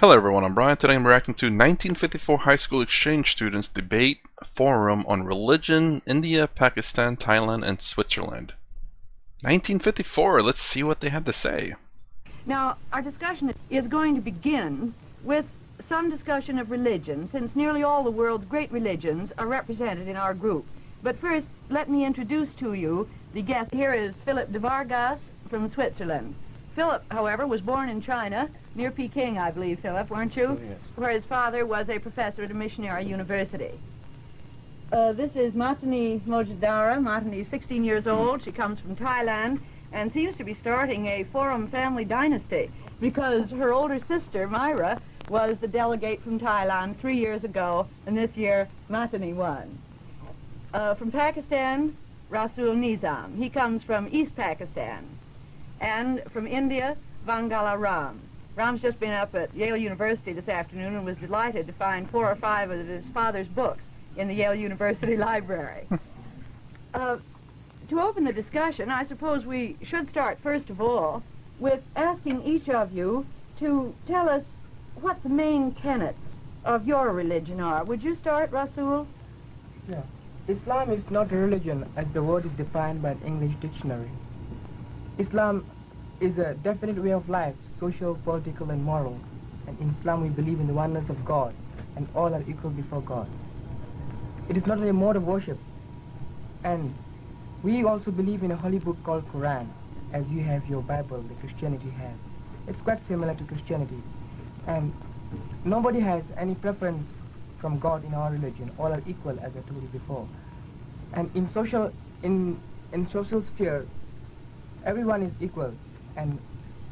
Hello everyone, I'm Brian. Today I'm reacting to 1954 high school exchange students debate forum on religion, India, Pakistan, Thailand, and Switzerland. 1954, let's see what they had to say. Now, our discussion is going to begin with some discussion of religion, since nearly all the world's great religions are represented in our group. But first, let me introduce to you the guest. Here is Philip de Vargas from Switzerland. Philip, however, was born in China, near Peking, I believe, Philip, weren't you? Yes. Where his father was a professor at a missionary university. This is Matani Mojadara. Matani is 16 years old. She comes from Thailand and seems to be starting a Forum family dynasty because her older sister, Myra, was the delegate from Thailand 3 years ago, and this year Matani won. From Pakistan, Rasul Nizam. He comes from East Pakistan. And from India, Vangala Ram. Ram's just been up at Yale University this afternoon and was delighted to find 4 or 5 of his father's books in the Yale University library. To open the discussion, I suppose we should start, first of all, with asking each of you to tell us what the main tenets of your religion are. Would you start, Rasul? Yeah. Islam is not a religion as the word is defined by an English dictionary. Islam is a definite way of life, social, political, and moral. And in Islam we believe in the oneness of God, and all are equal before God. It is not a mode of worship. And we also believe in a holy book called Quran, as you have your Bible, the Christianity has. It's quite similar to Christianity. And nobody has any preference from God in our religion. All are equal, as I told you before. And in social sphere, everyone is equal, and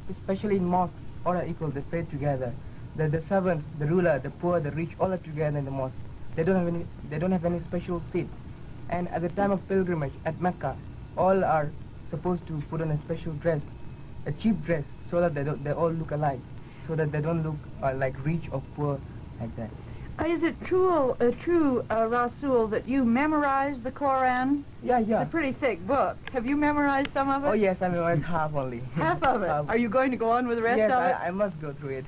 especially in mosques, all are equal. They pray together. The servant, the ruler, the poor, the rich, all are together in the mosque. They don't have any special seat. And at the time of pilgrimage at Mecca, all are supposed to put on a special dress, a cheap dress, so that they all look alike, so that they don't look like rich or poor like that. Is it true, Rasul, that you memorized the Quran? Yeah. It's a pretty thick book. Have you memorized some of it? Oh yes, I memorized half only. Half of it? Are you going to go on with the rest yes, of it? I must go through it.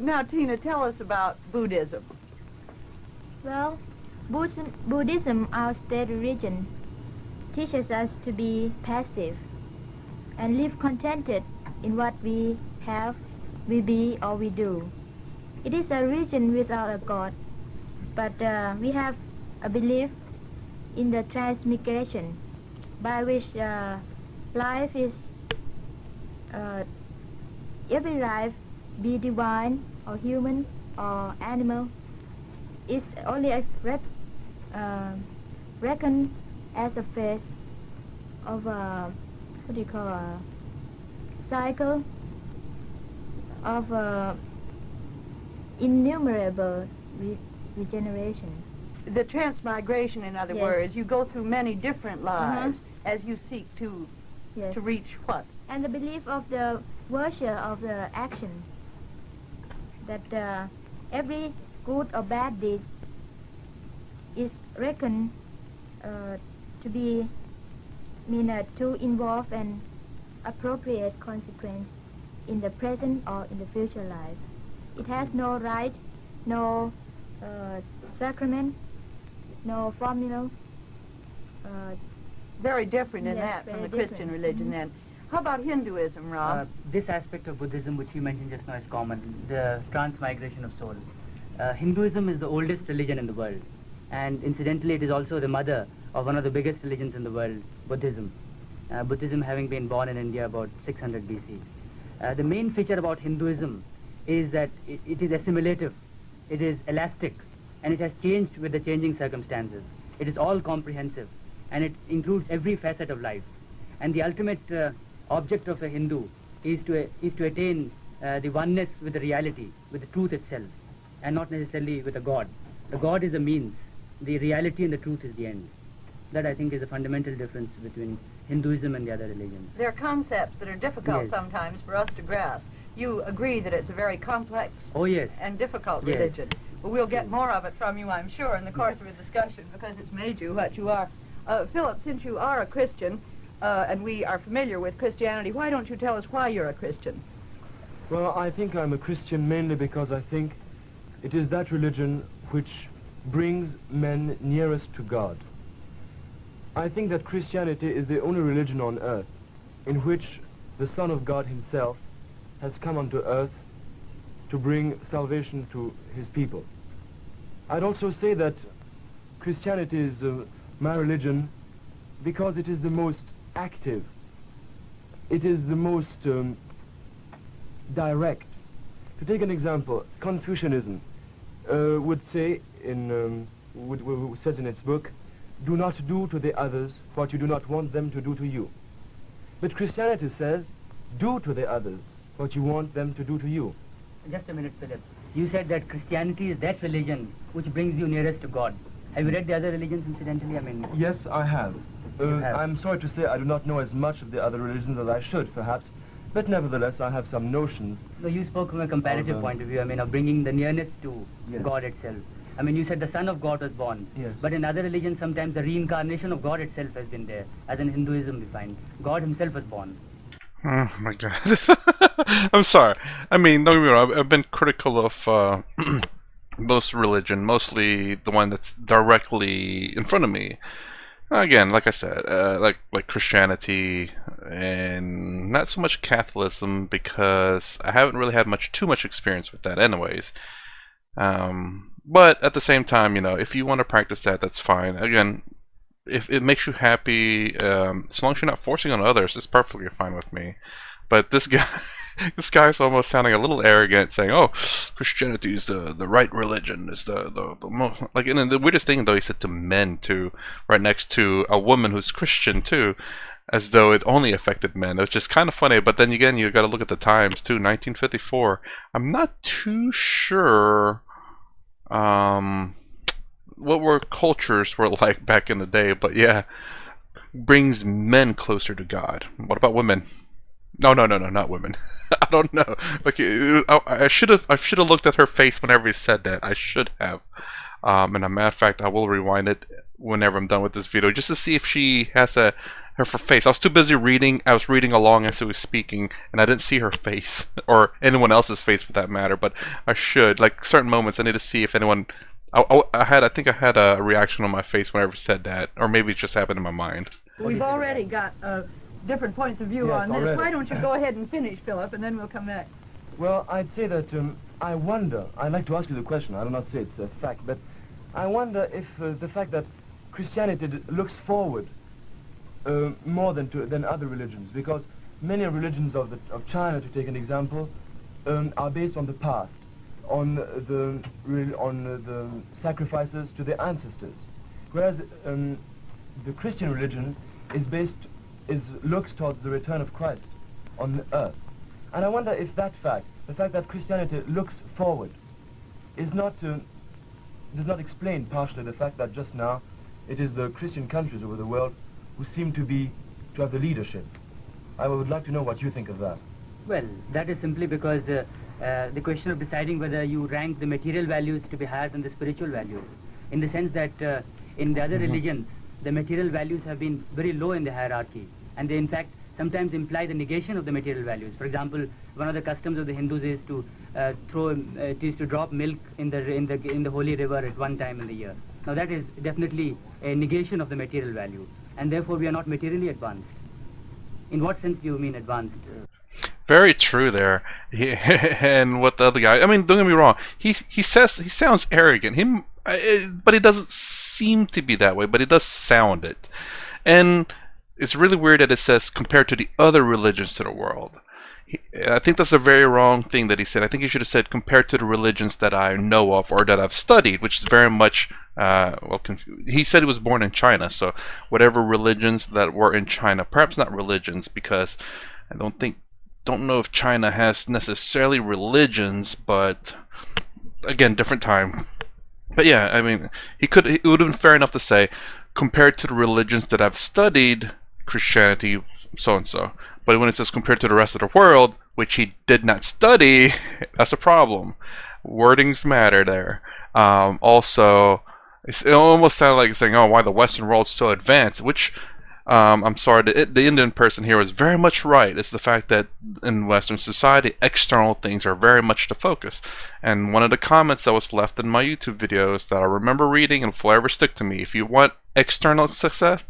Now, Tina, tell us about Buddhism. Well, Buddhism, our state religion, teaches us to be passive and live contented in what we have, we be, or we do. It is a religion without a God, but we have a belief in the transmigration by which life is, every life, be divine or human or animal, is only reckoned as a phase of a, cycle of innumerable regeneration. The transmigration, in other Yes. words, you go through many different lives as you seek to Yes. reach what? And the belief of the virtue of the action, that every good or bad deed is reckoned to be, to involve an appropriate consequence in the present or in the future life. It has no rite, no sacrament, no formula. Very different in Yes, that from the very Christian different. religion then. How about Hinduism, Rob? This aspect of Buddhism which you mentioned just now is common, the transmigration of soul. Hinduism is the oldest religion in the world, and incidentally it is also the mother of one of the biggest religions in the world, Buddhism. Buddhism having been born in India about 600 BC. The main feature about Hinduism is that it is assimilative, it is elastic, and it has changed with the changing circumstances. It is all comprehensive, and it includes every facet of life. And the ultimate object of a Hindu is to attain the oneness with the reality, with the truth itself, and not necessarily with a God. The God is a means, the reality and the truth is the end. That, I think, is a fundamental difference between Hinduism and the other religions. There are concepts that are difficult Yes. sometimes for us to grasp. You agree that it's a very complex Oh yes. and difficult Yes. religion. But we'll get more of it from you, I'm sure, in the course of a discussion because it's made you what you are. Philip, since you are a Christian, and we are familiar with Christianity, why don't you tell us why you're a Christian? Well, I think I'm a Christian mainly because I think it is that religion which brings men nearest to God. I think that Christianity is the only religion on earth in which the Son of God himself has come onto earth to bring salvation to his people. I'd also say that Christianity is my religion because it is the most active. It is the most direct. To take an example, Confucianism would say says in its book, do not do to the others what you do not want them to do to you. But Christianity says, do to the others what you want them to do to you. Just a minute, Philip. You said that Christianity is that religion which brings you nearest to God. Have you read the other religions, incidentally? I mean... Yes, I have. You have. I'm sorry to say I do not know as much of the other religions as I should, perhaps, but nevertheless I have some notions. No, you spoke from a comparative point of view, I mean, of bringing the nearness to Yes. God itself. I mean, you said the Son of God was born. Yes. But in other religions, sometimes the reincarnation of God itself has been there. As in Hinduism, we find God himself was born. Oh my god. I'm sorry. I mean, don't get me wrong, I've been critical of most religion, mostly the one that's directly in front of me. Again, like I said, like Christianity, and not so much Catholicism because I haven't really had too much experience with that, anyways. But at the same time, you know, if you want to practice that, that's fine. Again, if it makes you happy, as long as you're not forcing on others, it's perfectly fine with me. But this guy, this guy's almost sounding a little arrogant, saying, "Oh, Christianity is the right religion. Is the most like." And then the weirdest thing, though, he said to men too, right next to a woman who's Christian too, as though it only affected men. It was just kind of funny. But then again, you got to look at the times too. 1954. I'm not too sure. What were cultures were like back in the day, but yeah, brings men closer to God. What about women? No, not women. I don't know. Like I should have looked at her face whenever he said that. I should have. And a matter of fact, I will rewind it whenever I'm done with this video just to see if she has her face. I was too busy reading. I was reading along as he was speaking, and I didn't see her face or anyone else's face for that matter. But I should. Like certain moments, I need to see if anyone. I think I had a reaction on my face whenever he said that, or maybe it just happened in my mind. We've already got different points of view Yes, on this. already. Why don't you go ahead and finish, Philip, and then we'll come back. Well, I'd say that I wonder, I'd like to ask you the question, I do not say it's a fact, but I wonder if the fact that Christianity looks forward more than other religions, because many religions of China, to take an example, are based on the past, on the sacrifices to the ancestors, whereas the Christian religion looks towards the return of Christ on earth. And I wonder if the fact that Christianity looks forward, does not explain partially the fact that just now it is the Christian countries over the world who seem to have the leadership. I would like to know what you think of that. Well, that is simply because the question of deciding whether you rank the material values to be higher than the spiritual values, in the sense that in the other religions, the material values have been very low in the hierarchy, and they in fact sometimes imply the negation of the material values. For example, one of the customs of the Hindus is to drop milk in the holy river at one time in the year. Now that is definitely a negation of the material value, and therefore we are not materially advanced. In what sense do you mean advanced? Very true there. And what the other guy, I mean, don't get me wrong, he sounds arrogant, but he doesn't seem to be that way, but he does sound it. And it's really weird that it says compared to the other religions to the world. I think that's a very wrong thing that he said. I think he should have said compared to the religions that I know of or that I've studied, which is very much, he said he was born in China, so whatever religions that were in China, perhaps not religions, because I don't know if China has necessarily religions, but again, different time. But yeah, I mean, it would have been fair enough to say, compared to the religions that I've studied, Christianity, so and so. But when it says compared to the rest of the world, which he did not study, that's a problem. Wordings matter there. Also, it almost sounded like saying, "Oh, why the Western world's so advanced," which I'm sorry, the Indian person here was very much right. It's the fact that in Western society, external things are very much the focus. And one of the comments that was left in my YouTube videos that I remember reading and will forever stick to me: if you want external success,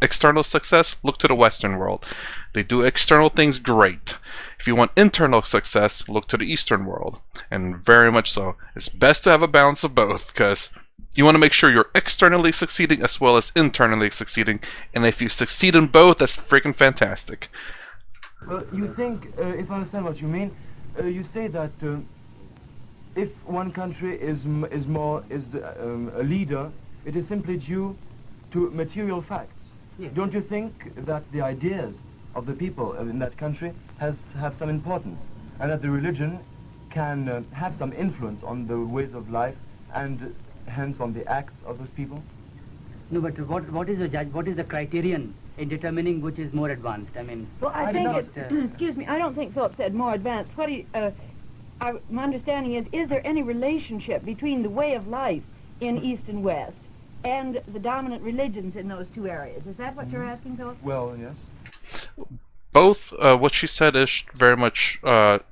look to the Western world. They do external things great. If you want internal success, look to the Eastern world. And very much so. It's best to have a balance of both, because you want to make sure you're externally succeeding as well as internally succeeding. And if you succeed in both, that's freaking fantastic. Well, you think, if I understand what you mean, you say that if one country is a leader, it is simply due to material facts. Yes. Don't you think that the ideas of the people in that country have some importance, and that the religion can have some influence on the ways of life and hence on the acts of those people? No, but what is the criterion in determining which is more advanced? I mean, Well, I I think did it, not, excuse me, I don't think Philip said more advanced. What my understanding is there any relationship between the way of life in East and West and the dominant religions in those two areas? Is that what you're asking, Philip? Well, yes. Both, what she said is very much, what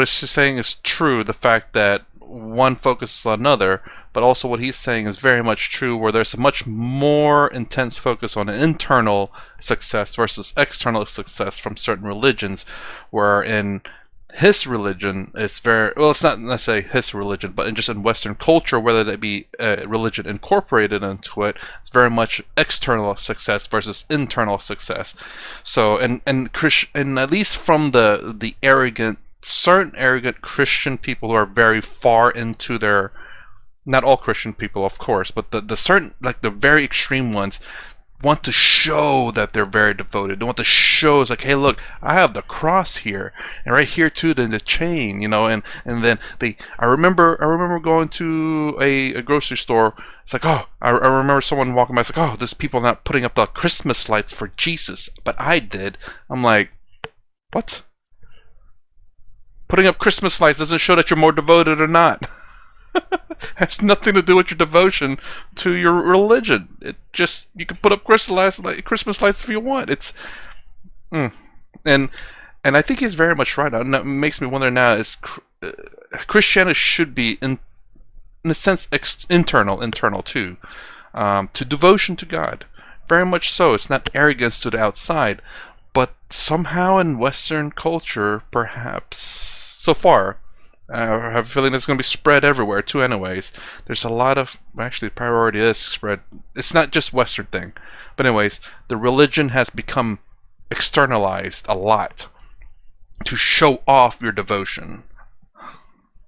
she's saying is true, the fact that one focuses on another, but also what he's saying is very much true, where there's a much more intense focus on internal success versus external success from certain religions, where in his religion, it's very, well, it's not necessarily his religion, but just in Western culture, whether that be religion incorporated into it, it's very much external success versus internal success. So, and at least from the certain arrogant Christian people who are very far into their, not all Christian people, of course, but the certain, like the very extreme ones, want to show that they're very devoted. They want to show, it's like, hey, look, I have the cross here, and right here too, then the chain, and then I remember going to a grocery store. It's like, oh, I remember someone walking by. It's like, oh, there's people not putting up the Christmas lights for Jesus, but I did. I'm like, what? Putting up Christmas lights doesn't show that you're more devoted or not. Has nothing to do with your devotion to your religion. It just, you can put up Christmas lights if you want. It's and I think he's very much right. It makes me wonder now, is Christianity should be in a sense internal too, to devotion to God. Very much so. It's not arrogance to the outside, but somehow in Western culture, perhaps so far, I have a feeling it's going to be spread everywhere too anyways. There's a lot of, actually the priority is spread. It's not just Western thing. But anyways, the religion has become externalized a lot to show off your devotion.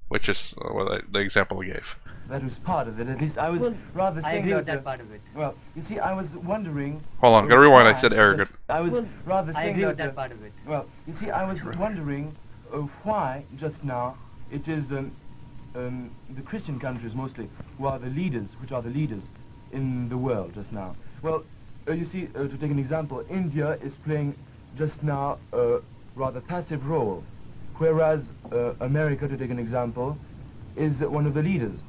Which is the example I gave. That was part of it. At least I was rather I saying agree that... with that part of it. Well, you see, I was wondering... Hold on, gotta rewind. I said arrogant. I was rather I saying agree with that... that part of it. Well, you see, I was wondering why, just now, it is the Christian countries mostly which are the leaders in the world just now. Well, you see, to take an example, India is playing just now a rather passive role, whereas America, to take an example, is one of the leaders.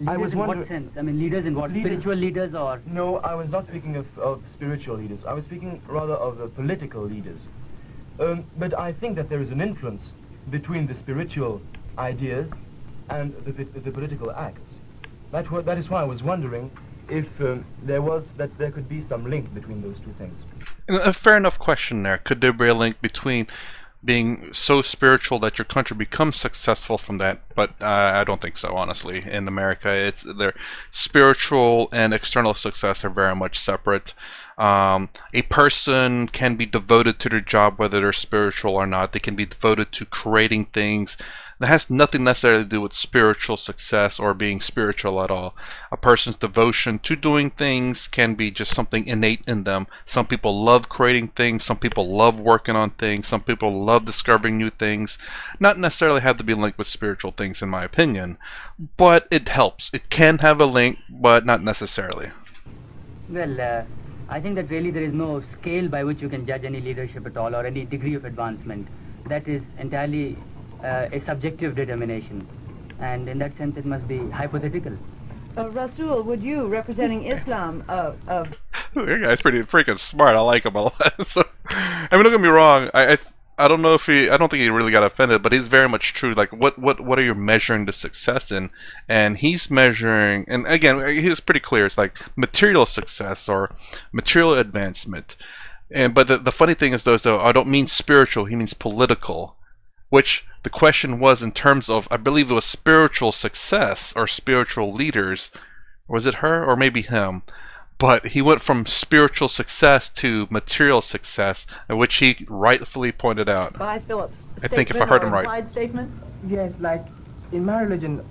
I was in what wondering... sense? I mean, leaders in what? Leaders- Spiritual leaders or? No, I was not speaking of spiritual leaders. I was speaking rather of political leaders. But I think that there is an influence between the spiritual ideas and the political acts. That is why I was wondering if there could be some link between those two things. A fair enough question there. Could there be a link between being so spiritual that your country becomes successful from that? But I don't think so, honestly. In America, their spiritual and external success are very much separate. A person can be devoted to their job whether they're spiritual or not. They can be devoted to creating things. That has nothing necessarily to do with spiritual success or being spiritual at all. A person's devotion to doing things can be just something innate in them. Some people love creating things. Some people love working on things. Some people love discovering new things. Not necessarily have to be linked with spiritual things, in my opinion. But it helps. It can have a link, but not necessarily. Well, I think that really there is no scale by which you can judge any leadership at all or any degree of advancement. That is entirely a subjective determination, and in that sense it must be hypothetical. Rasul, would you, representing Islam, That guy's pretty freaking smart. I like him a lot. So, I mean, don't get me wrong. I don't know if I don't think he really got offended, but he's very much true. Like, what are you measuring the success in? And he's measuring, and again, he was pretty clear. It's like material success or material advancement. But the funny thing is, though, I don't mean spiritual. He means political, which the question was in terms of, I believe it was spiritual success or spiritual leaders. Was it her or maybe him? But he went from spiritual success to material success, which he rightfully pointed out. By Phillips. I think if I heard him right. Implied statement? Yes, like in my religion,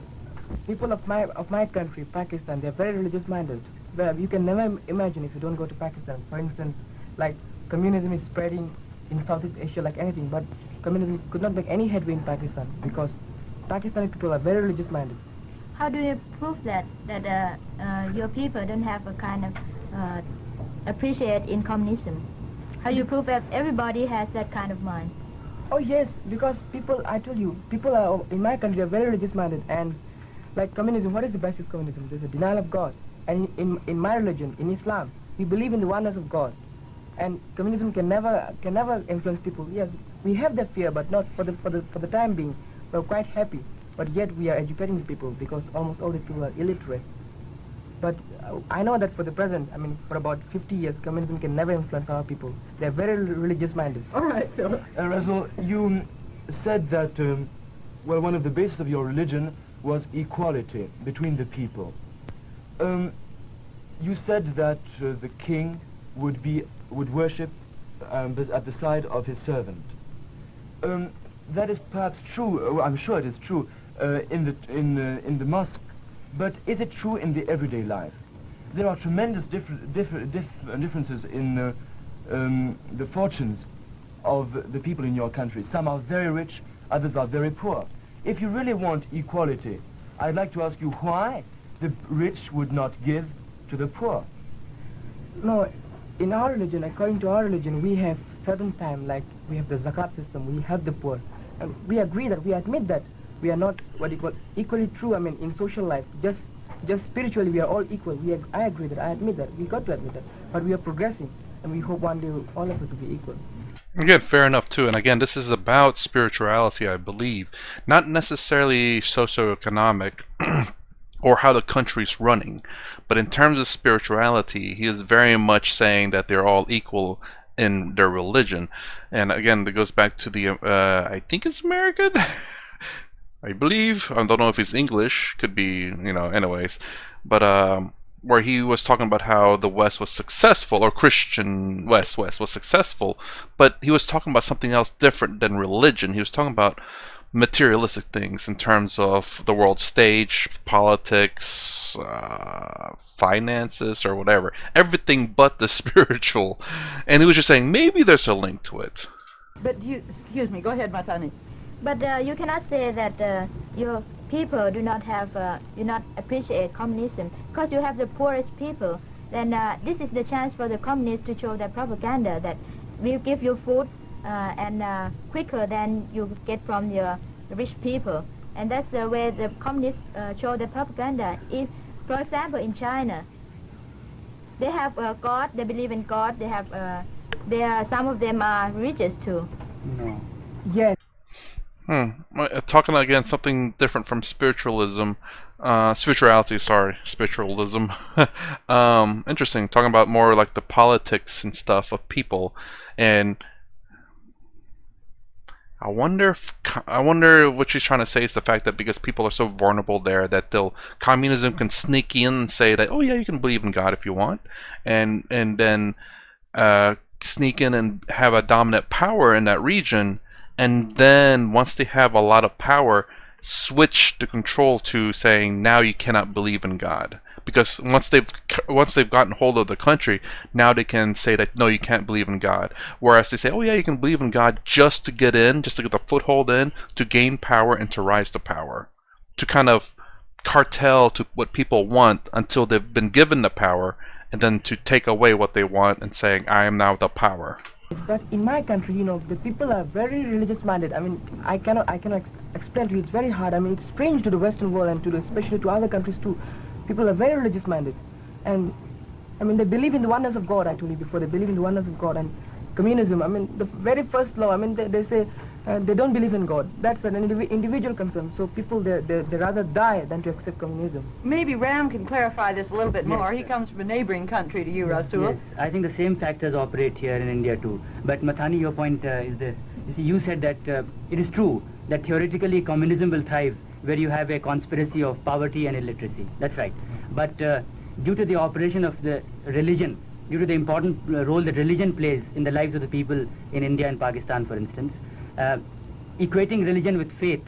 people of my country, Pakistan, they're very religious minded. Well, you can never imagine if you don't go to Pakistan. For instance, like communism is spreading in Southeast Asia like anything, but communism could not make any headway in Pakistan because Pakistani people are very religious minded. How do you prove that your people don't have a kind of appreciate in communism? How do you prove that everybody has that kind of mind? Oh yes, because people, I tell you, people are in my country are very religious minded, and like communism, what is the basis of communism? There's a denial of God, and in my religion, in Islam, we believe in the oneness of God, and communism can never influence people. Yes, we have that fear, but not for the time being. We're quite happy. But yet we are educating the people because almost all the people are illiterate. But I know that for the present, I mean, for about 50 years, communism can never influence our people. They're very religious minded. All right, Philip. Rasul, you said that, well, one of the bases of your religion was equality between the people. You said that the king would worship at the side of his servant. That is perhaps true. I'm sure it is true in the mosque, but is it true in the everyday life? There are tremendous differences in the fortunes of the people in your country. Some are very rich, others are very poor. If you really want equality, I'd like to ask you why the rich would not give to the poor. No, in our religion, according to our religion, we have certain time, like we have the zakat system, we help the poor. And we agree that, we admit that we are not what you call equally true, I mean, in social life. Just spiritually, we are all equal. I agree that, I admit that, we got to admit that. But we are progressing, and we hope one day all of us will be equal. Again, fair enough too. And again, this is about spirituality, I believe, not necessarily socioeconomic or how the country's running, but in terms of spirituality, he is very much saying that they're all equal in their religion. And again, it goes back to the I think it's American. I believe, I don't know if it's English, could be, anyways, but where he was talking about how the West was successful, or Christian West was successful, but he was talking about something else different than religion. He was talking about materialistic things in terms of the world stage, politics, finances, or whatever. Everything but the spiritual. And he was just saying maybe there's a link to it. But excuse me, go ahead, Matani. But you cannot say that your people do not appreciate communism because you have the poorest people. Then this is the chance for the communists to show their propaganda that we'll give you food and quicker than you get from your rich people. And that's the way the communists show their propaganda. If, for example, in China, they have God, they believe in God, they have, some of them are religious too. No. Yes. Talking again something different from spiritualism, spirituality. Spiritualism. Interesting. Talking about more like the politics and stuff of people, and I wonder what she's trying to say is the fact that because people are so vulnerable there that communism can sneak in and say that, oh yeah, you can believe in God if you want, and then sneak in and have a dominant power in that region. And then once they have a lot of power, switch the control to saying now you cannot believe in God, because once they've gotten hold of the country, now they can say that no, you can't believe in God. Whereas they say, oh yeah, you can believe in God just to get in, just to get the foothold in, to gain power and to rise to power, to kind of cartel to what people want until they've been given the power, and then to take away what they want and saying I am now the power. But in my country, the people are very religious-minded. I mean, I cannot explain to you. It's very hard. I mean, it's strange to the Western world and especially to other countries too. People are very religious-minded, and I mean, they believe in the oneness of God, actually, before they believe in the oneness of God. And communism, I mean, the very first law, I mean, they say they don't believe in God. That's an individual concern. So people, they rather die than to accept communism. Maybe Ram can clarify this a little bit more. He comes from a neighboring country to you, Rasul. Yes, I think the same factors operate here in India too. But Mathani, your point is this. You see, you said that it is true that theoretically communism will thrive where you have a conspiracy of poverty and illiteracy. That's right. But due to the operation of the religion, due to the important role that religion plays in the lives of the people in India and Pakistan, for instance, equating religion with faith,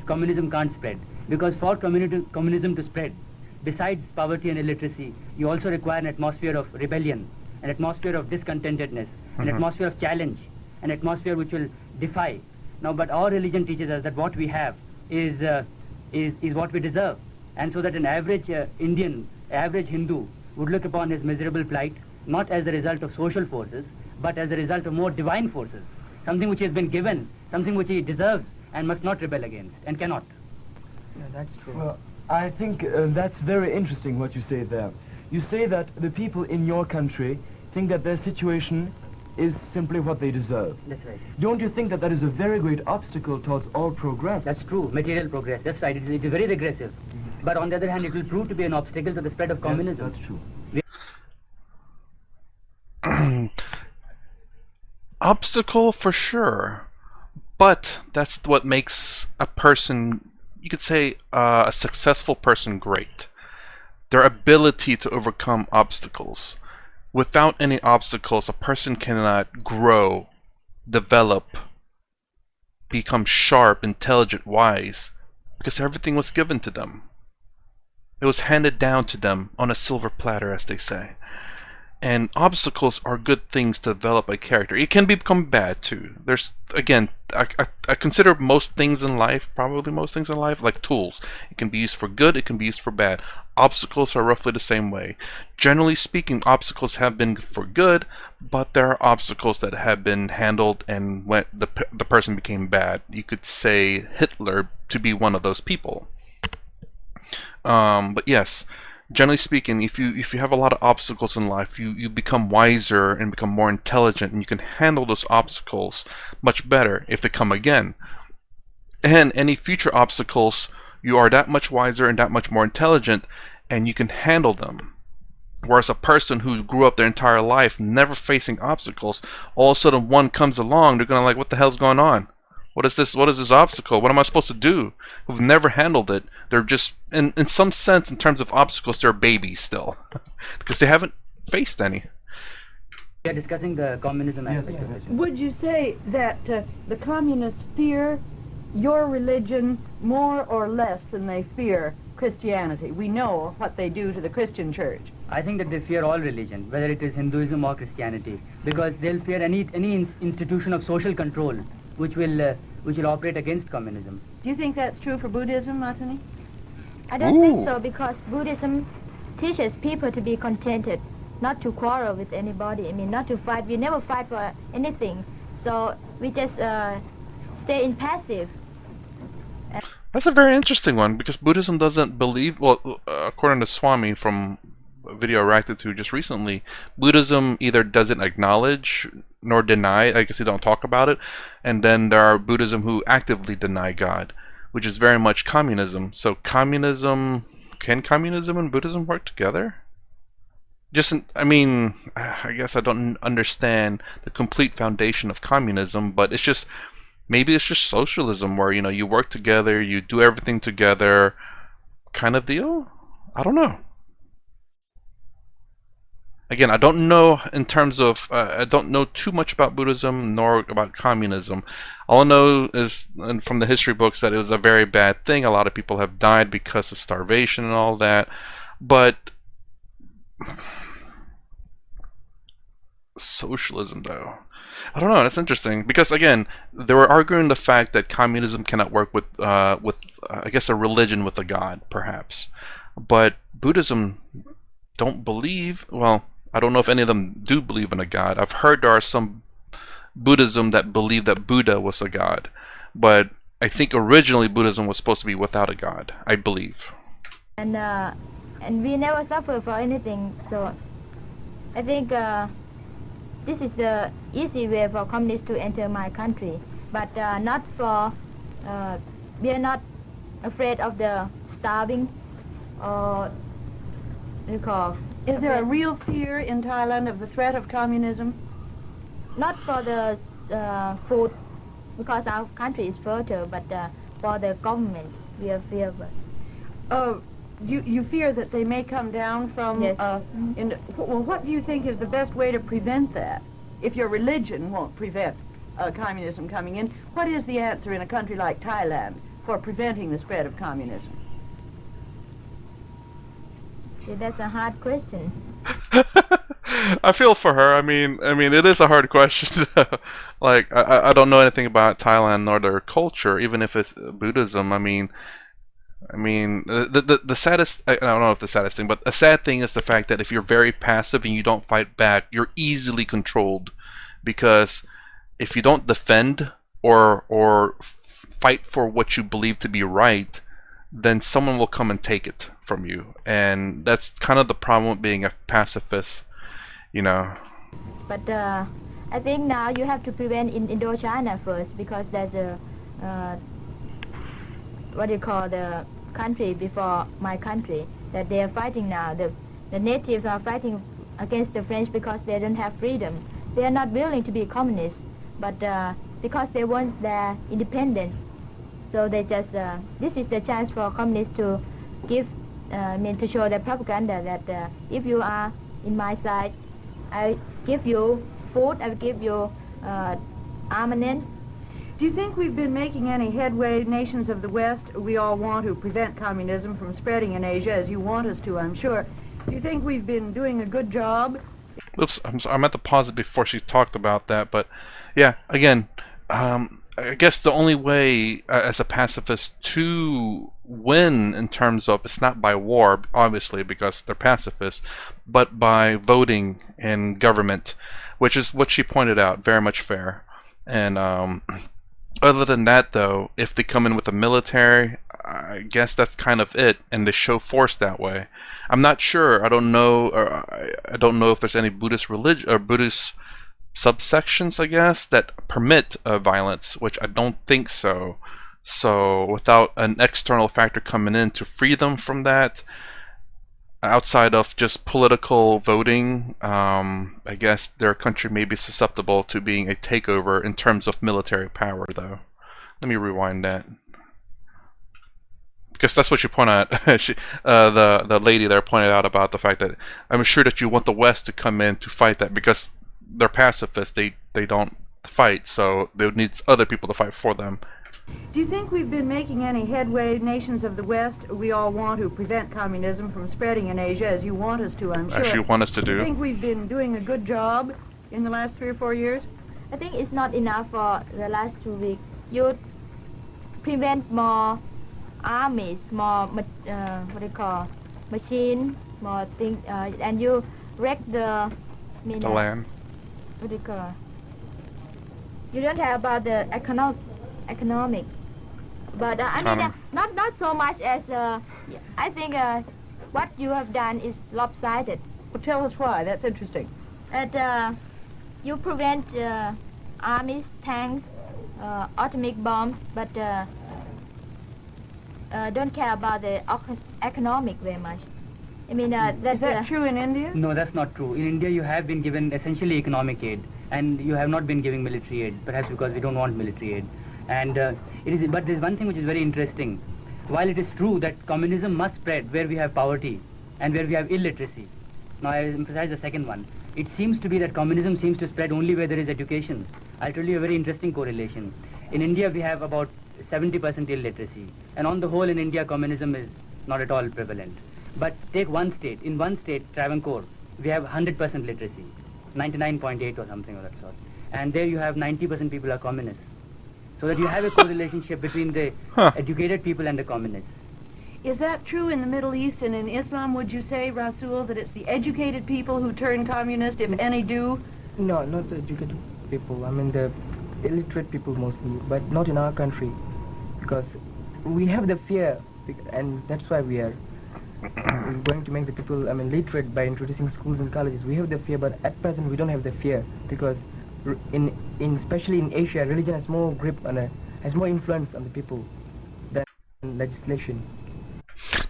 communism can't spread. Because for communism to spread, besides poverty and illiteracy, you also require an atmosphere of rebellion, an atmosphere of discontentedness, an atmosphere of challenge, an atmosphere which will defy. Now, but our religion teaches us that what we have is what we deserve. And so that an average Indian, average Hindu would look upon his miserable plight not as the result of social forces, but as a result of more divine forces, something which he has been given, something which he deserves and must not rebel against, and cannot. Yeah, that's true. Well, I think that's very interesting what you say there. You say that the people in your country think that their situation is simply what they deserve. That's right. Don't you think that that is a very great obstacle towards all progress? That's true, material progress. That's right, it is very regressive. But on the other hand, it will prove to be an obstacle to the spread of communism. Yes, that's true. Obstacle for sure, but that's what makes a person, you could say, a successful person great. Their ability to overcome obstacles. Without any obstacles, a person cannot grow, develop, become sharp, intelligent, wise, because everything was given to them. It was handed down to them on a silver platter, as they say. And obstacles are good things to develop a character. It can become bad too. There's, again, I consider most things in life, probably most things in life, like tools. It can be used for good, it can be used for bad. Obstacles are roughly the same way. Generally speaking, obstacles have been for good, but there are obstacles that have been handled and when the person became bad. You could say Hitler to be one of those people. But yes, generally speaking, if you have a lot of obstacles in life, you become wiser and become more intelligent, and you can handle those obstacles much better if they come again. And any future obstacles, you are that much wiser and that much more intelligent, and you can handle them. Whereas a person who grew up their entire life never facing obstacles, all of a sudden one comes along, they're gonna like, what the hell's going on? What is this? What is this obstacle? What am I supposed to do? Who've never handled it. They're just, in some sense, in terms of obstacles, they're babies still. Because they haven't faced any. We are discussing the communism aspect of it. Would you say that the communists fear your religion more or less than they fear Christianity? We know what they do to the Christian church. I think that they fear all religion, whether it is Hinduism or Christianity, because they'll fear any institution of social control which will operate against communism. Do you think that's true for Buddhism, Matani? I don't think so, because Buddhism teaches people to be contented, not to quarrel with anybody. I mean, not to fight. We never fight for anything. So we just stay impassive. That's a very interesting one, because Buddhism doesn't believe, well, according to Swami from a video I reacted to just recently, Buddhism either doesn't acknowledge nor deny, I guess they don't talk about it, and then there are Buddhism who actively deny God, which is very much communism. So communism, can communism and Buddhism work together? I mean, I guess I don't understand the complete foundation of communism, but it's just, maybe it's just socialism where, you work together, you do everything together, kind of deal? I don't know. Again, I don't know in terms of, I don't know too much about Buddhism nor about communism. All I know is from the history books that it was a very bad thing. A lot of people have died because of starvation and all that. But socialism, though, I don't know. That's interesting because, again, they were arguing the fact that communism cannot work with I guess, a religion with a god, perhaps. But Buddhism don't believe, well, I don't know if any of them do believe in a god. I've heard there are some Buddhism that believe that Buddha was a god, but I think originally Buddhism was supposed to be without a god, I believe. And we never suffer for anything, so I think this is the easy way for communists to enter my country, but not for, we are not afraid of the starving or, what do you call? Is there a real fear in Thailand of the threat of communism? Not for the food, because our country is fertile, but for the government, we are fear of it. You fear that they may come down from... Yes. Well, what do you think is the best way to prevent that? If your religion won't prevent communism coming in, what is the answer in a country like Thailand for preventing the spread of communism? See, that's a hard question. I feel for her. I mean, it is a hard question. Like, I don't know anything about Thailand nor their culture, even if it's Buddhism. I mean, the saddest, I don't know if the saddest thing, but a sad thing is the fact that if you're very passive and you don't fight back, you're easily controlled. Because if you don't defend or fight for what you believe to be right, then someone will come and take it from you. And that's kind of the problem with being a pacifist, you know. But I think now you have to prevent in Indochina first, because there's a what do you call, the country before my country that they are fighting now. The natives are fighting against the French because they don't have freedom. They are not willing to be communists, but because they want their independence. So they just, this is the chance for communists to give, to show their propaganda that if you are in my side, I give you food, I will give you armament. Do you think we've been making any headway, nations of the West? We all want to prevent communism from spreading in Asia, as you want us to, I'm sure. Do you think we've been doing a good job? Oops, I meant to pause it before she talked about that, but yeah, again, I guess the only way as a pacifist to win in terms of, it's not by war, obviously, because they're pacifists, but by voting in government, which is what she pointed out, very much fair. And other than that, though, if they come in with the military, I guess that's kind of it, and they show force that way. I'm not sure. I don't know. I don't know if there's any Buddhist religion or Buddhist subsections, I guess, that permit violence, which I don't think so. So without an external factor coming in to free them from that, outside of just political voting, I guess their country may be susceptible to being a takeover in terms of military power, though. Let me rewind that. Because that's what you point out. The lady there pointed out about the fact that I'm sure that you want the West to come in to fight that, because they're pacifists. They don't fight, so they would need other people to fight for them. Do you think we've been making any headway, nations of the West? We all want to prevent communism from spreading in Asia, as you want us to, I'm sure. As you want us to do. Do you think we've been doing a good job in the last 3 or 4 years? I think it's not enough for the last 2 weeks. You prevent more armies, more, what do you call, machine, more things, and you wreck the land. What do you call? You don't have about the economic, but I mean, not so much as I think what you have done is lopsided. Well, tell us why. That's interesting. That you prevent armies, tanks, atomic bombs, but don't care about the economic very much. I mean, is that true in India? No, that's not true. In India, you have been given essentially economic aid, and you have not been giving military aid, perhaps because we don't want military aid. And but there's one thing which is very interesting. While it is true that communism must spread where we have poverty and where we have illiteracy, now I emphasize the second one. It seems to be that communism seems to spread only where there is education. I'll tell you a very interesting correlation. In India, we have about 70% illiteracy, and on the whole in India, communism is not at all prevalent. But take one state. In one state, Travancore, we have 100% literacy, 99.8 or something of that sort. And there you have 90% people are communists. So that you have a correlationship between the educated people and the communists. Is that true in the Middle East and in Islam, would you say, Rasul, that it's the educated people who turn communist, if any do? No, not the educated people. I mean the illiterate people mostly, but not in our country, because we have the fear, and that's why we are We're going to make the people, literate by introducing schools and colleges. We have the fear, but at present we don't have the fear because especially in Asia, religion has more grip and has more influence on the people than legislation.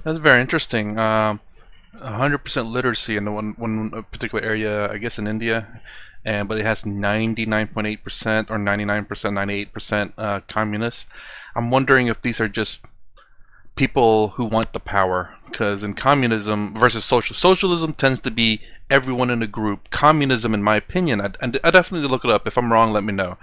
That's very interesting. 100% literacy in the one particular area, I guess in India, but it has 99.8% or 99%, 98% communist. I'm wondering if these are just people who want the power, because in communism versus socialism tends to be everyone in a group. Communism, in my opinion, I definitely look it up. If I'm wrong, let me know.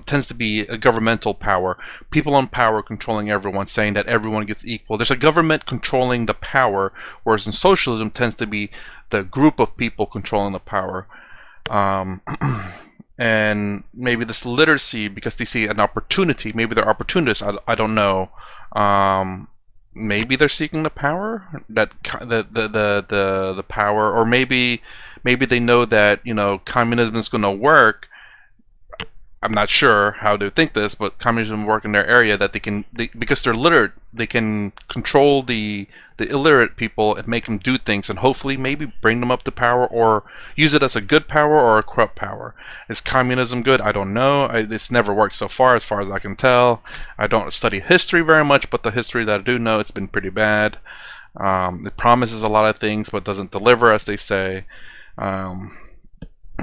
Tends to be a governmental power, people on power controlling everyone, saying that everyone gets equal. There's a government controlling the power, whereas in socialism tends to be the group of people controlling the power. And maybe this literacy, because they see an opportunity, maybe they're opportunists, I don't know. Maybe they're seeking the power, that the power, or maybe they know that, you know, communism is going to work. I'm not sure how to think this, but communism work in their area, that because they're literate, they can control the illiterate people and make them do things, and hopefully maybe bring them up to power, or use it as a good power or a corrupt power. Is communism good? I don't know. It's never worked so far as I can tell. I don't study history very much, but the history that I do know, it's been pretty bad. It promises a lot of things but doesn't deliver, as they say.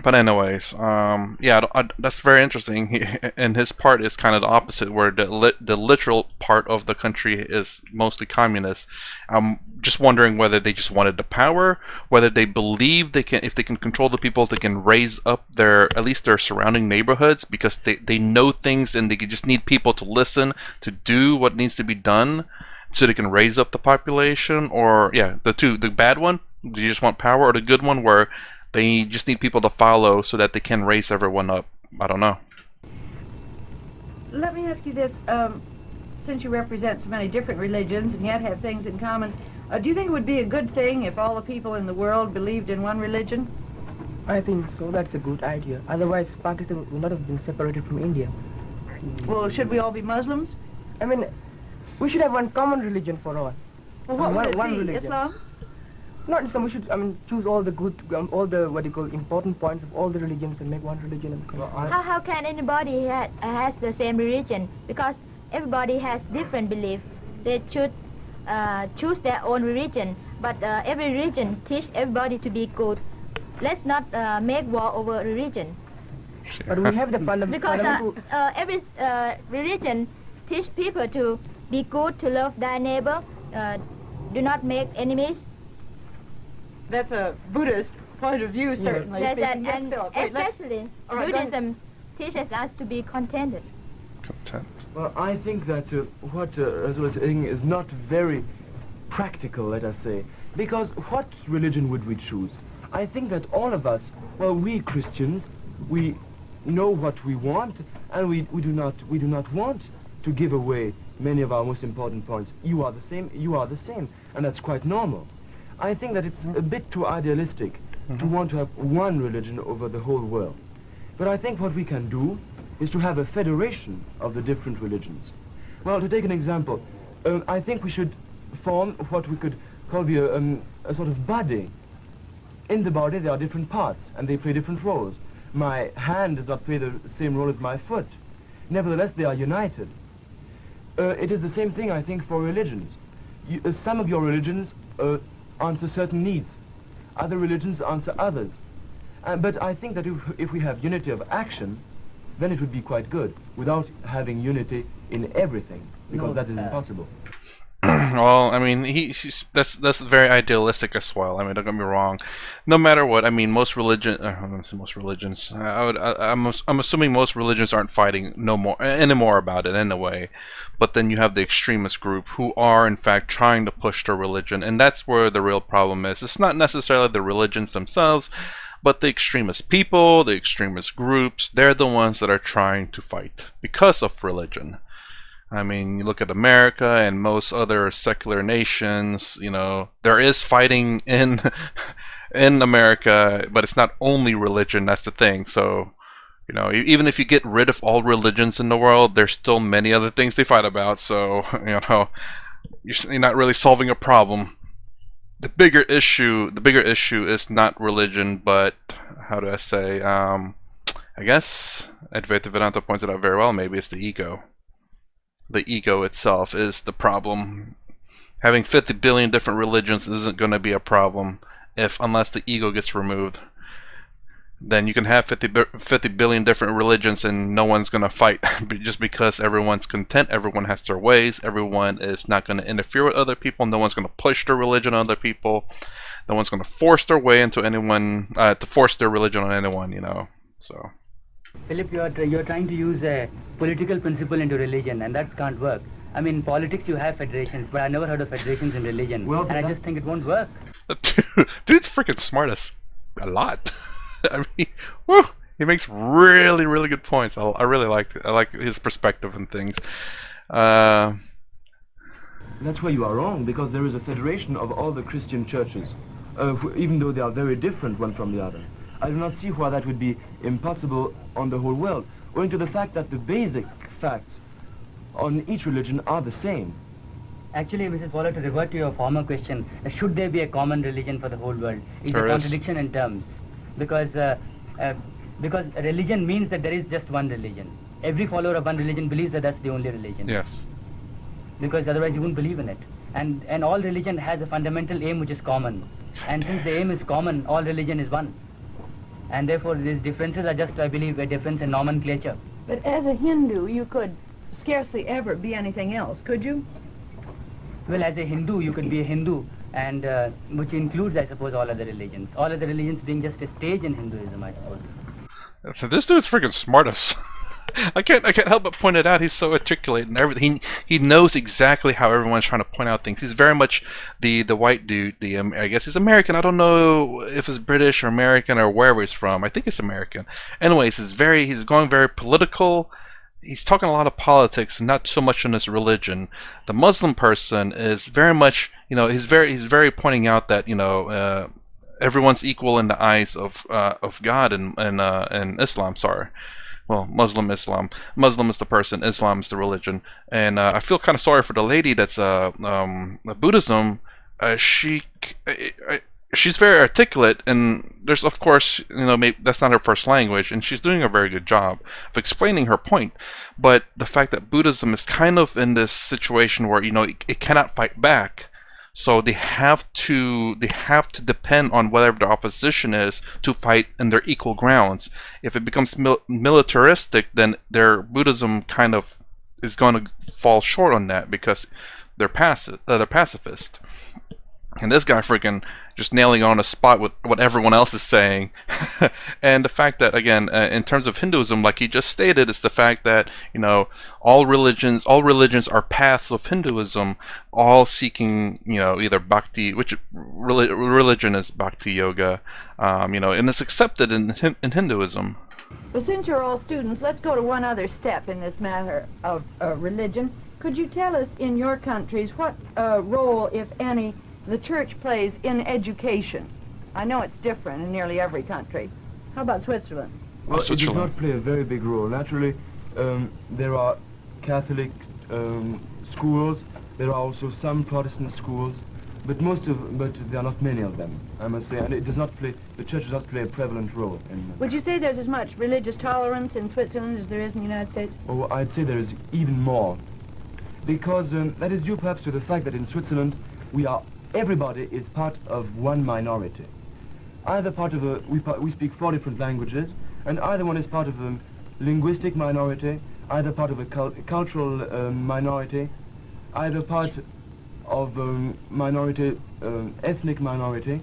But anyways, yeah, that's very interesting. And his part is kind of the opposite, where the literal part of the country is mostly communist. I'm just wondering whether they just wanted the power, whether they believe if they can control the people, they can raise up at least their surrounding neighborhoods, because they know things and they just need people to listen, to do what needs to be done, so they can raise up the population. Or yeah, the bad one, do you just want power, or the good one where they just need people to follow so that they can raise everyone up? I don't know. Let me ask you this. Since you represent so many different religions and yet have things in common, do you think it would be a good thing if all the people in the world believed in one religion? I think so. That's a good idea. Otherwise, Pakistan would not have been separated from India. Well, should we all be Muslims? I mean, we should have one common religion for all. Well, what would it one be? religion. Islam? Not Islam. We should, choose all the good, all the important points of all the religions and make one religion. And How can anybody has the same religion? Because everybody has different belief. They should choose their own religion, but every religion teach everybody to be good. Let's not make war over religion. But we have the fundamental. Because every religion teach people to be good, to love thy neighbor, do not make enemies. That's a Buddhist point of view, certainly. Yes, speaking. and Yes, Philip. Wait, especially All right, Buddhism teaches us to be contented. Content. Well, I think that what Razul was saying is not very practical, let us say, because what religion would we choose? I think that all of us, well, we Christians, we know what we want, and we do not want to give away many of our most important points. You are the same, and that's quite normal. I think that it's a bit too idealistic to want to have one religion over the whole world. But I think what we can do is to have a federation of the different religions. Well, to take an example, I think we should form what we could call a sort of body. In the body there are different parts, and they play different roles. My hand does not play the same role as my foot. Nevertheless, they are united. It is the same thing, I think, for religions. Some of your religions answer certain needs. Other religions answer others. But I think that if we have unity of action, then it would be quite good, without having unity in everything, because that is impossible. Well, I mean, that's very idealistic as well. I mean, don't get me wrong. No matter what, I mean, most religions. I'm assuming most religions aren't fighting anymore about it anyway. But then you have the extremist group who are in fact trying to push their religion, and that's where the real problem is. It's not necessarily the religions themselves, but the extremist people, the extremist groups. They're the ones that are trying to fight because of religion. I mean, you look at America and most other secular nations, you know, there is fighting in America, but it's not only religion, that's the thing. So, you know, even if you get rid of all religions in the world, there's still many other things they fight about. So, you know, you're not really solving a problem. the bigger issue is not religion, but how do I say? I guess Advaita Vedanta points it out very well. Maybe it's the ego. The ego itself is the problem. Having 50 billion different religions isn't going to be a problem unless the ego gets removed. Then you can have 50 billion different religions and no one's going to fight just because everyone's content, everyone has their ways, everyone is not going to interfere with other people, no one's going to push their religion on other people, no one's going to force their way into anyone, to force their religion on anyone, you know, so. Philip, you're trying to use a political principle into religion, and that can't work. I mean, politics you have federations, but I never heard of federations in religion, and I just think it won't work. Dude's freaking smart as a lot. I mean, woo, he makes really, really good points. I really like his perspective and things. That's where you are wrong, because there is a federation of all the Christian churches, even though they are very different one from the other. I do not see why that would be impossible on the whole world, owing to the fact that the basic facts on each religion are the same. Actually, Mrs. Waller, to revert to your former question, should there be a common religion for the whole world? It's a contradiction in terms. Because religion means that there is just one religion. Every follower of one religion believes that that's the only religion. Yes. Because otherwise you wouldn't believe in it. And all religion has a fundamental aim which is common. And since the aim is common, all religion is one. And therefore these differences are just, I believe, a difference in nomenclature. But as a Hindu, you could scarcely ever be anything else, could you? Well, as a Hindu, you could be a Hindu, and which includes, I suppose, all other religions. All other religions being just a stage in Hinduism, I suppose. So this dude's freaking smartest. I can't help but point it out. He's so articulate and everything. He knows exactly how everyone's trying to point out things. He's very much the white dude. I guess he's American. I don't know if it's British or American or wherever he's from. I think it's American. Anyways, he's going very political. He's talking a lot of politics, not so much on his religion. The Muslim person is very much, you know, he's very pointing out that, you know, everyone's equal in the eyes of God and Islam. Sorry, well, Islam. Muslim is the person, Islam is the religion, and I feel kind of sorry for the lady that's Buddhism. She's very articulate, and there's, of course, you know, maybe that's not her first language, and she's doing a very good job of explaining her point. But the fact that Buddhism is kind of in this situation where, you know, it cannot fight back, so they have to depend on whatever the opposition is to fight in their equal grounds. If it becomes militaristic, then their Buddhism kind of is going to fall short on that because they're pacifist. And this guy freaking just nailing on the spot with what everyone else is saying. And the fact that, again, in terms of Hinduism, like he just stated, is the fact that, you know, all religions are paths of Hinduism, all seeking, you know, either bhakti, which religion is bhakti yoga, you know, and it's accepted in Hinduism. Well, since you're all students, let's go to one other step in this matter of religion. Could you tell us, in your countries, what role, if any, the church plays in education? I know it's different in nearly every country. How about Switzerland? Well, it does not play a very big role. Naturally, there are Catholic schools. There are also some Protestant schools, but there are not many of them, I must say. And it does not play. The church does not play a prevalent role in. Would you say there's as much religious tolerance in Switzerland as there is in the United States? Oh, I'd say there is even more, because that is due perhaps to the fact that in Switzerland everybody is part of one minority. Either part of we speak 4 different languages, and either one is part of a linguistic minority, either part of a cultural minority, either part of a minority, ethnic minority,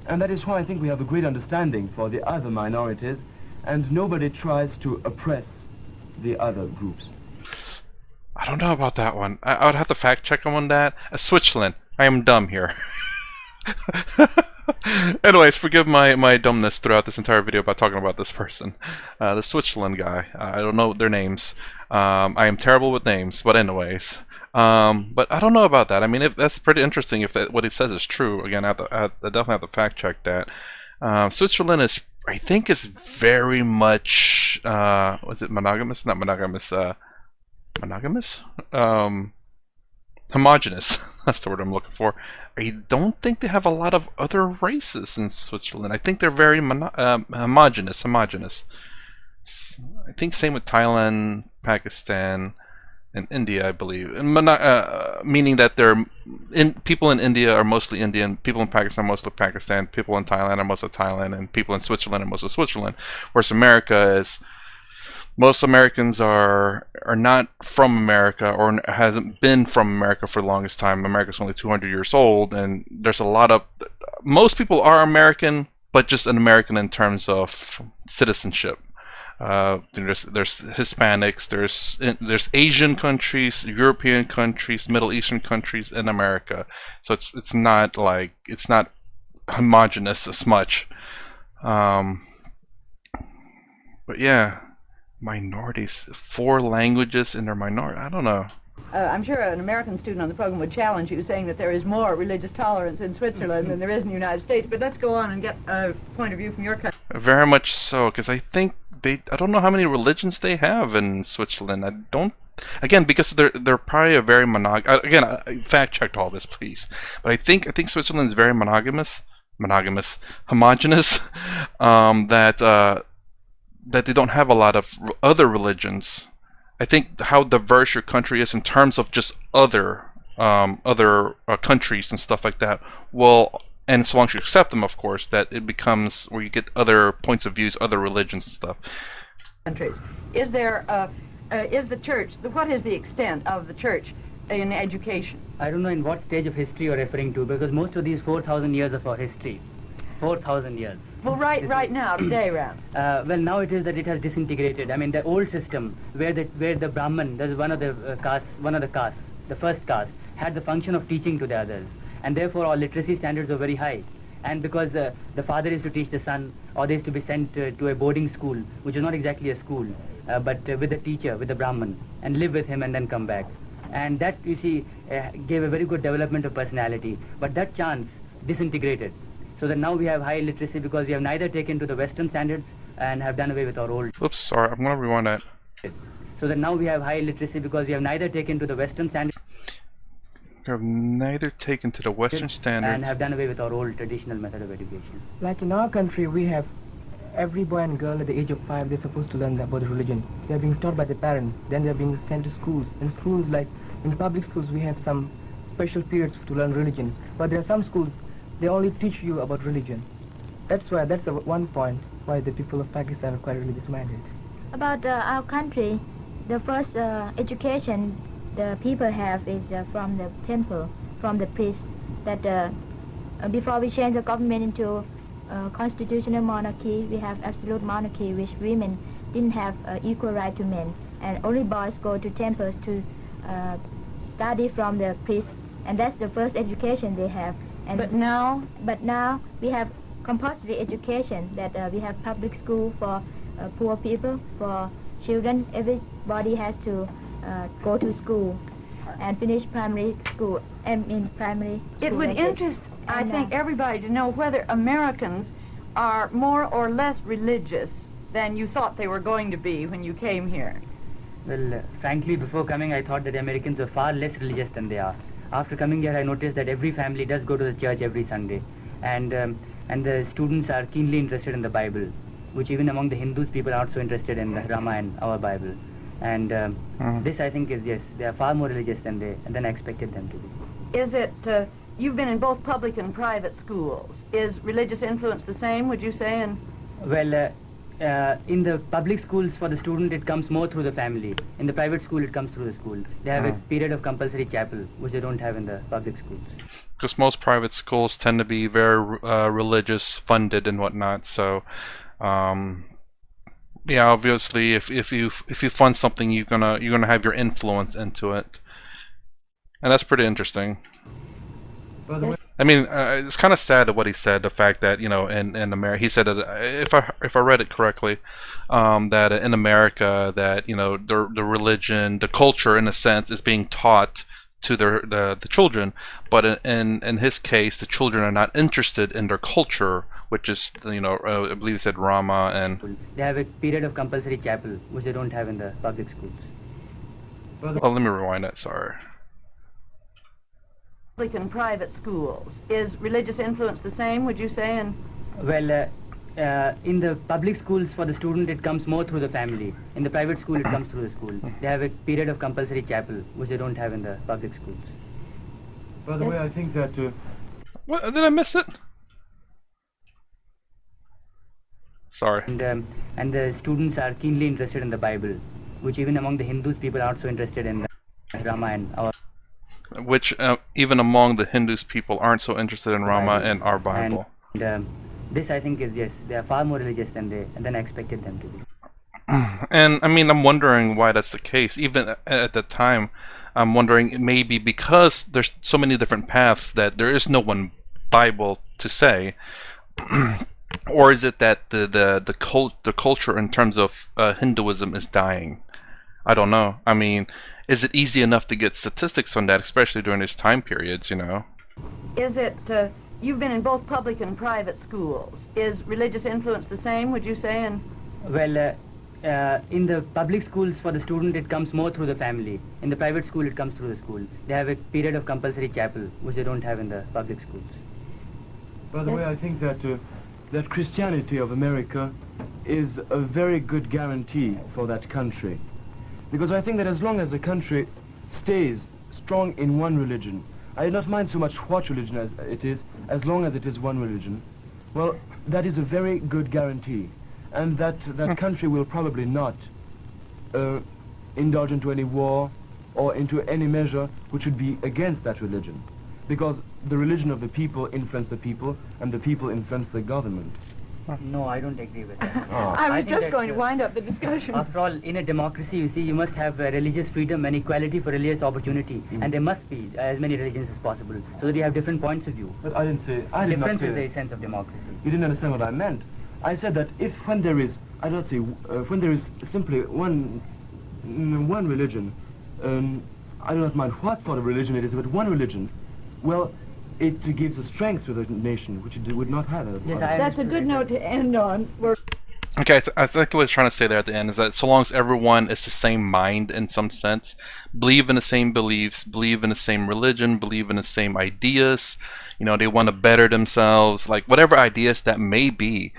and that is why I think we have a great understanding for the other minorities, and nobody tries to oppress the other groups. I don't know about that one. I would have to fact check him on that. Switzerland. I am dumb here. Anyways, forgive my dumbness throughout this entire video by talking about this person. The Switzerland guy. I don't know their names. I am terrible with names, but anyways. But I don't know about that. I mean, that's pretty interesting if what he says is true. Again, I definitely have to fact check that. Switzerland is, I think, is very much, was it monogamous? Not monogamous, monogamous? Homogenous. That's the word I'm looking for. I don't think they have a lot of other races in Switzerland. I think they're very homogenous. I think same with Thailand, Pakistan, and India, I believe. And meaning that people in India are mostly Indian, people in Pakistan are mostly Pakistan, people in Thailand are mostly Thailand, and people in Switzerland are mostly Switzerland. Whereas America is, most Americans are not from America or hasn't been from America for the longest time. America's only 200 years old, and there's a lot of, most people are American, but just an American in terms of citizenship. There's Hispanics, there's Asian countries, European countries, Middle Eastern countries in America. So it's not homogenous as much. But yeah, minorities, 4 languages in their minority. I don't know. I'm sure an American student on the program would challenge you, saying that there is more religious tolerance in Switzerland than there is in the United States. But let's go on and get a point of view from your country. Very much so, because I think I don't know how many religions they have in Switzerland. I don't, again, because they're probably a very again, I fact checked all this, please. But I think Switzerland is very homogenous. That they don't have a lot of other religions. I think how diverse your country is in terms of just other countries and stuff like that. Well, and so long as you accept them, of course, that it becomes where you get other points of views, other religions and stuff. Countries. Is there is the church? What is the extent of the church in education? I don't know in what stage of history you're referring to, because most of these 4,000 years of our history, 4,000 years. Well, right now, today, Ram. Well, now it is that it has disintegrated. I mean, the old system where the Brahman, that is one of the castes, the first caste, had the function of teaching to the others, and therefore our literacy standards are very high. And because the father is to teach the son, or they is to be sent to a boarding school, which is not exactly a school, but with a teacher, with the Brahman, and live with him and then come back. And that, you see, gave a very good development of personality. But that chance disintegrated. So that now we have high literacy because we have neither taken to the Western standards and have done away with our old. Oops, sorry, I'm going to rewind that. So that now we have high literacy because we have neither taken to the Western standards. We have neither taken to the Western standards. And have done away with our old traditional method of education. Like in our country, we have every boy and girl at the age of 5, they're supposed to learn about the religion. They're being taught by their parents. Then they're being sent to schools. In schools, like in public schools, we have some special periods to learn religions. But there are some schools, they only teach you about religion. That's one point why the people of Pakistan are quite religious-minded. About our country, the first education the people have is from the temple, from the priest. That before we change the government into constitutional monarchy, we have absolute monarchy, which women didn't have equal right to men, and only boys go to temples to study from the priest, and that's the first education they have. And But now we have compulsory education, that we have public school for poor people, for children. Everybody has to go to school and finish primary school. Primary school. it would interest, I think, everybody to know whether Americans are more or less religious than you thought they were going to be when you came here. Well, frankly, before coming, I thought that the Americans were far less religious than they are. After coming here, I noticed that every family does go to the church every Sunday, and the students are keenly interested in the Bible, which even among the Hindus, people are also interested in the Ramayana, our Bible. And this, I think, is, yes, they are far more religious than I expected them to be. Is it, you've been in both public and private schools. Is religious influence the same, would you say? Well, in the public schools for the student, it comes more through the family. In the private school, it comes through the school. They have a period of compulsory chapel, which they don't have in the public schools. Because most private schools tend to be very religious, funded and whatnot. So, yeah, obviously, if you fund something, you're gonna have your influence into it, and that's pretty interesting. I mean, it's kind of sad what he said. The fact that, in America, he said that if I read it correctly, that in America that the religion, the culture, in a sense, is being taught to the children, but in his case, the children are not interested in their culture, which is I believe he said Rama, and they have a period of compulsory chapel, which they don't have in the public schools. Oh, let me rewind that. Sorry. public and private schools. Is religious influence the same, would you say? And Well, in the public schools for the student, it comes more through the family. In the private school, it comes through the school. They have a period of compulsory chapel, which they don't have in the public schools. By the way, I think that... What? Did I miss it? Sorry. And the students are keenly interested in the Bible, which even among the Hindus, people are not so interested in the Ramayana. Which even among the Hindus, people aren't so interested in Rama and our Bible. And this, I think, is, yes, they are far more religious than I expected them to be. And I mean, I'm wondering why that's the case. Even at the time, I'm wondering maybe because there's so many different paths that there is no one Bible to say, or is it that the culture in terms of Hinduism is dying? I don't know. I mean, is it easy enough to get statistics on that, especially during these time periods? You know. is it, you've been in both public and private schools. Is religious influence the same, would you say? And Well, in the public schools for the student, it comes more through the family. In the private school, it comes through the school. They have a period of compulsory chapel, which they don't have in the public schools. By the way, I think that that Christianity of America is a very good guarantee for that country. Because I think that as long as a country stays strong in one religion, I do not mind so much what religion it is, as long as it is one religion, well, that is a very good guarantee. And that country will probably not indulge into any war or into any measure which would be against that religion. Because the religion of the people influence the people, and the people influence the government. No, I don't agree with that. I was think just that, going to wind up the discussion. After all, in a democracy, you see, you must have religious freedom and equality for religious opportunity, and there must be as many religions as possible, so that you have different points of view. But I did not say Difference is that. the sense of democracy. You didn't understand what I meant. I said that when there is, I don't say, when there is simply one religion, I do not mind what sort of religion it is, but one religion, well, it gives a strength to the nation, which it would not have. Yes, That's a good note to end on. Okay, I think what I was trying to say there at the end is that so long as everyone is the same mind in some sense, believe in the same beliefs, believe in the same religion, believe in the same ideas, you know, they want to better themselves, like whatever ideas that may be.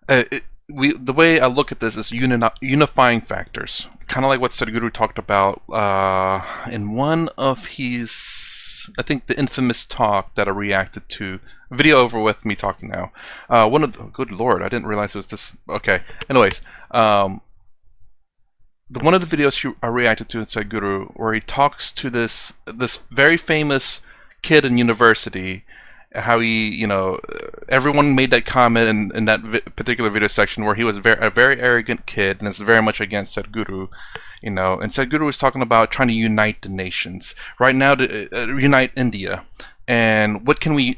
The way I look at this is unifying factors, kind of like what Sadhguru talked about in one of his, I think, the infamous talk that I reacted to. Video over with me talking now. One of the, good lord, I didn't realize it was this. Okay. Anyways, one of the videos I reacted to in Sadhguru, where he talks to this very famous kid in university, how he, you know, everyone made that comment in that particular video section where he was a very arrogant kid, and it's very much against Sadhguru. You know, and Sadhguru was talking about trying to unite the nations right now, to unite India. And what can we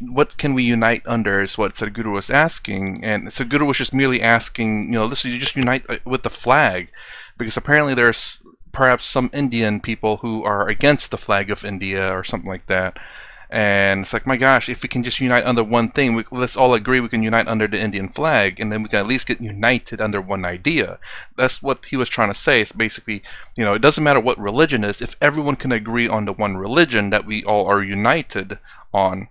unite under is what Sadhguru was asking, and Sadhguru was just merely asking, you know, listen, you just unite with the flag, because apparently there's perhaps some Indian people who are against the flag of India or something like that. And it's like, my gosh, if we can just unite under one thing, let's all agree we can unite under the Indian flag, and then we can at least get united under one idea. That's what he was trying to say. It's basically, you know, it doesn't matter what religion is, if everyone can agree on the one religion that we all are united on,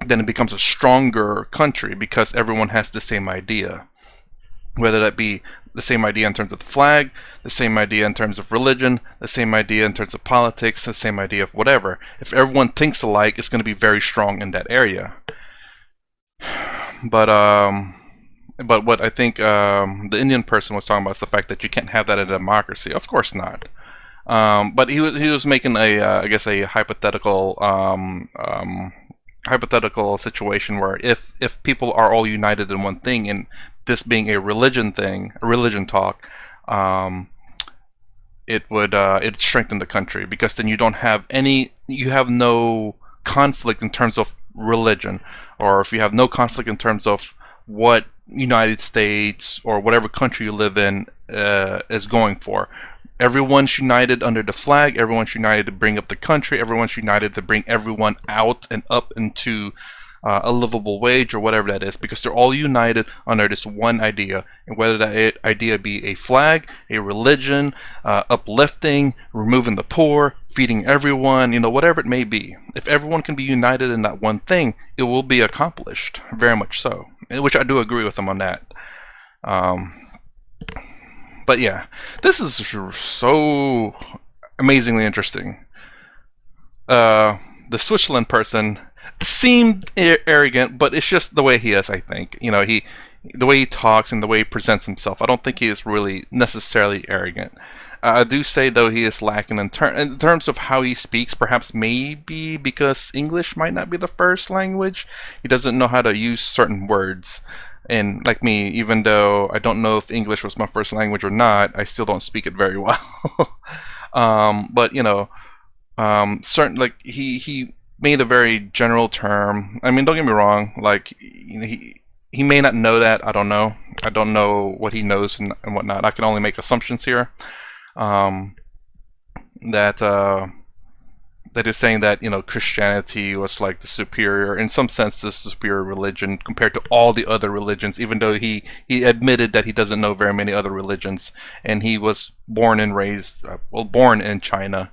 then it becomes a stronger country because everyone has the same idea. Whether that be the same idea in terms of the flag, the same idea in terms of religion, the same idea in terms of politics, the same idea of whatever. If everyone thinks alike, it's going to be very strong in that area. But what I think the Indian person was talking about is the fact that you can't have that in a democracy. Of course not. But he was making I guess a hypothetical situation where if people are all united in one thing, and this being a religion talk, it would it'd strengthen the country, because then you have no conflict in terms of religion, or if you have no conflict in terms of what United States or whatever country you live in is going for. Everyone's united under the flag, everyone's united to bring up the country, everyone's united to bring everyone out and up into a livable wage, or whatever that is, because they're all united under this one idea. And whether that idea be a flag, a religion, uplifting, removing the poor, feeding everyone, whatever it may be. If everyone can be united in that one thing, it will be accomplished, very much so. Which I do agree with them on that. But yeah, this is so amazingly interesting. The Switzerland person seemed arrogant, but it's just the way he is, I think. The way he talks and the way he presents himself. I don't think he is really necessarily arrogant. I do say, though, he is lacking in terms of how he speaks, perhaps maybe because English might not be the first language. He doesn't know how to use certain words. And like me, even though I don't know if English was my first language or not, I still don't speak it very well. But certain, like, he made a very general term. I mean, don't get me wrong. Like, he may not know that. I don't know. I don't know what he knows and whatnot. I can only make assumptions here. That is saying that Christianity was like the superior, in some sense, the superior religion compared to all the other religions. Even though he admitted that he doesn't know very many other religions, and he was born and raised, born in China,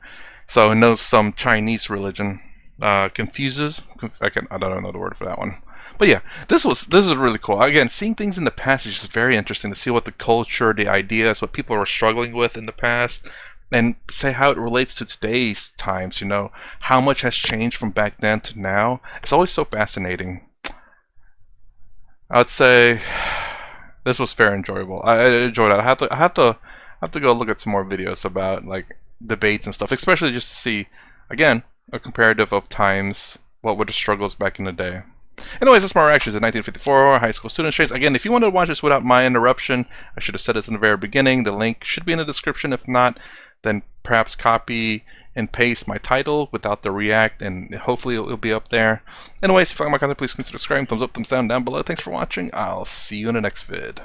so he knows some Chinese religion. Confuses. I don't know the word for that one. But yeah, this is really cool. Again, seeing things in the past is just very interesting to see what the culture, the ideas, what people were struggling with in the past, and say how it relates to today's times. How much has changed from back then to now. It's always so fascinating. I would say this was very enjoyable. I enjoyed it. I have to go look at some more videos about like debates and stuff, especially just to see again a comparative of times. What were the struggles back in the day? Anyways, that's my reactions to 1954 high school student shades. Again, if you wanted to watch this without my interruption, I should have said this in the very beginning. The link should be in the description. If not, then perhaps copy and paste my title without the react, and hopefully it'll be up there. Anyways, if you like my content, please consider subscribing. Thumbs up, thumbs down below. Thanks for watching. I'll see you in the next vid.